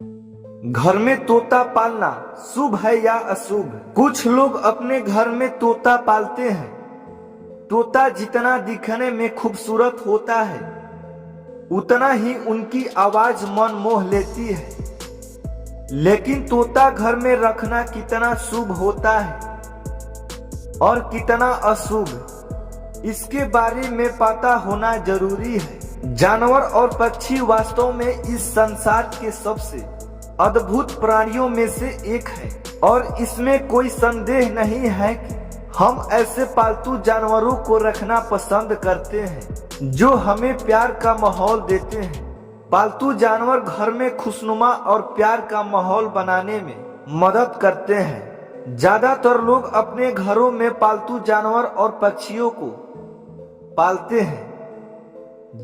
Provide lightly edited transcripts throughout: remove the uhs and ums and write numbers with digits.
घर में तोता पालना शुभ है या अशुभ? कुछ लोग अपने घर में तोता पालते हैं। तोता जितना दिखने में खूबसूरत होता है, उतना ही उनकी आवाज मन मोह लेती है। लेकिन तोता घर में रखना कितना शुभ होता है और कितना अशुभ, इसके बारे में पता होना जरूरी है। जानवर और पक्षी वास्तव में इस संसार के सबसे अद्भुत प्राणियों में से एक है और इसमें कोई संदेह नहीं है कि हम ऐसे पालतू जानवरों को रखना पसंद करते हैं जो हमें प्यार का माहौल देते हैं। पालतू जानवर घर में खुशनुमा और प्यार का माहौल बनाने में मदद करते हैं। ज्यादातर लोग अपने घरों में पालतू जानवर और पक्षियों को पालते हैं।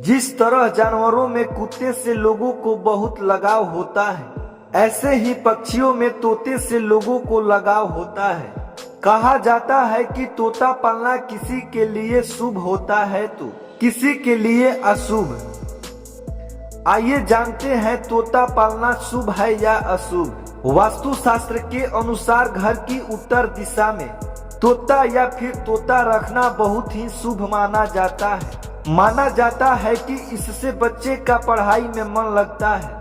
जिस तरह जानवरों में कुत्ते से लोगों को बहुत लगाव होता है, ऐसे ही पक्षियों में तोते से लोगों को लगाव होता है। कहा जाता है कि तोता पालना किसी के लिए शुभ होता है तो किसी के लिए अशुभ। आइए जानते हैं तोता पालना शुभ है या अशुभ। वास्तु शास्त्र के अनुसार घर की उत्तर दिशा में तोता या फिर तोता रखना बहुत ही शुभ माना जाता है। माना जाता है कि इससे बच्चे का पढ़ाई में मन लगता है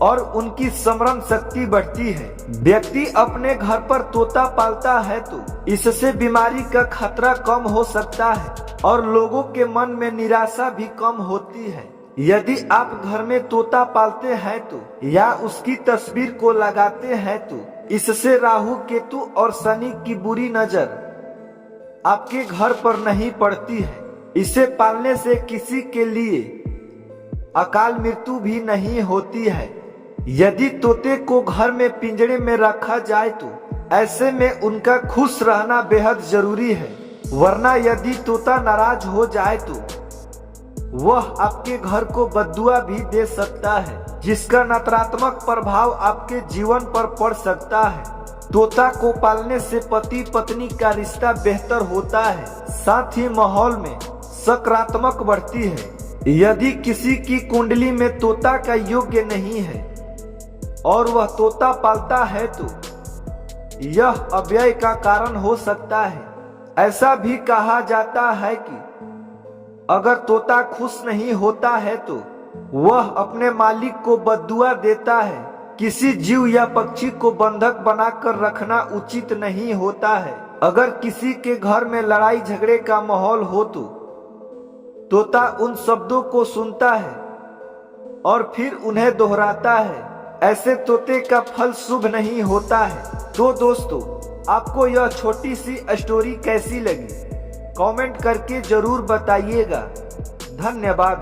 और उनकी स्मरण शक्ति बढ़ती है। व्यक्ति अपने घर पर तोता पालता है तो इससे बीमारी का खतरा कम हो सकता है और लोगों के मन में निराशा भी कम होती है। यदि आप घर में तोता पालते हैं तो या उसकी तस्वीर को लगाते हैं तो इससे राहु, केतु और शनि की बुरी नजर आपके घर पर नहीं पड़ती है। इसे पालने से किसी के लिए अकाल मृत्यु भी नहीं होती है। यदि तोते को घर में पिंजरे में रखा जाए तो ऐसे में उनका खुश रहना बेहद जरूरी है, वरना यदि तोता नाराज हो जाए तो वह आपके घर को बद्दुआ भी दे सकता है, जिसका नकारात्मक प्रभाव आपके जीवन पर पड़ सकता है। तोता को पालने से पति पत्नी का रिश्ता बेहतर होता है, साथ ही माहौल में सकारात्मक बढ़ती है। यदि किसी की कुंडली में तोता का योग्य नहीं है और वह तोता पालता है तो यह अव्यय का कारण हो सकता है। ऐसा भी कहा जाता है कि अगर तोता खुश नहीं होता है तो वह अपने मालिक को बद्दुआ देता है। किसी जीव या पक्षी को बंधक बनाकर रखना उचित नहीं होता है। अगर किसी के घर में लड़ाई झगड़े का माहौल हो तो तोता उन शब्दों को सुनता है और फिर उन्हें दोहराता है। ऐसे तोते का फल शुभ नहीं होता है। तो दोस्तों, आपको यह छोटी सी स्टोरी कैसी लगी? कमेंट करके जरूर बताइएगा। धन्यवाद।